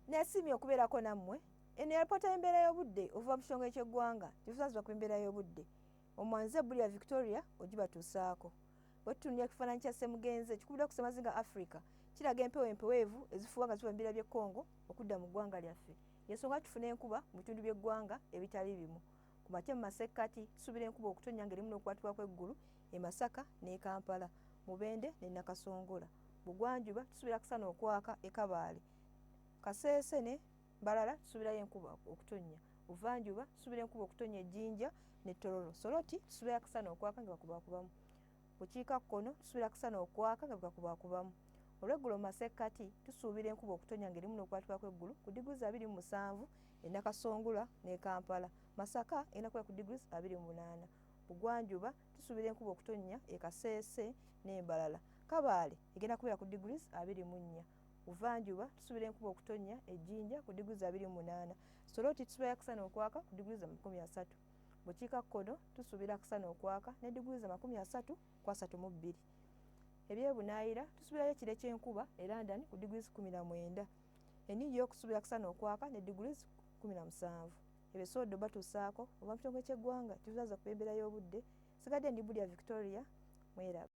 Nesimye okubeerako nammwe. Eno yalipoota y'embeera y'obudde okuva mu kitongole ky'eggwanga kivunaanyizibwa ku mbeera y'obudde. Omwanze Bulya Victoria ogibatuusaako. Bwe tutunulira ekifaananyi kya ssemugenzi ekikubira ku ssemazinga Africa kiraga empewo empeweevu ezifuuwa nga ziva mu bibira by'e Congo okudda mu ggwanga lyaffe. Y'ensonga tufuna enkuba mu bitundu by'eggwanga ebitali bimu. Ku makya mu masekkati tusuubira enkuba okutonnya ng'erimu n'okukwatibwa kw'eggulu e Masaka n'e Kampala, Mubende ne Nakasongola. Bugwanjuba tusuubira akasana okwaka e Kabaale. Kaseese ne Mbarara tusuubirayo enkuba okutonnya. Buvanjuba tusuubira enkuba okutonnya e Jinja ne Tororo. Soroti tusuubira akasana okwaka nga bakubaakubamu. Bukiikakkono tusuubira akasana okwaka nga bakubaakubamu. Olw'eggulo mu masekkati tusuubira enkuba okutonnya ng'erimu n'okukwatibwa kw'eggulu ku diguli 27 e Nakasongola ne Kampala. Masaka erina kubeera ku diguli 28. Bugwanjuba tusuubira enkuba okutonnya e Kaseese ne Mbarara. Kabaale egenda kubeera ku diguli 24. Buvanjuba tusuubira enkuba okutonnya e Jinja ku diguli 28. Soroti tusuubira akasana okwaka ku diguli 30. Bukiikakkono tusuubira akasana okwaka ne diguli 32. Ebyebunaayira tusuubirayo ekire ky'enkuba e London ku diguli 19. E New York tusuubira akasana okwaka ne diguli 17. Ebisooddo batuusaako oba mu kitongole ky'eggwanga kivunaanyizibwa ku mbeera y'obudde. Sigadde ndi Bulya Victoria, mweraba.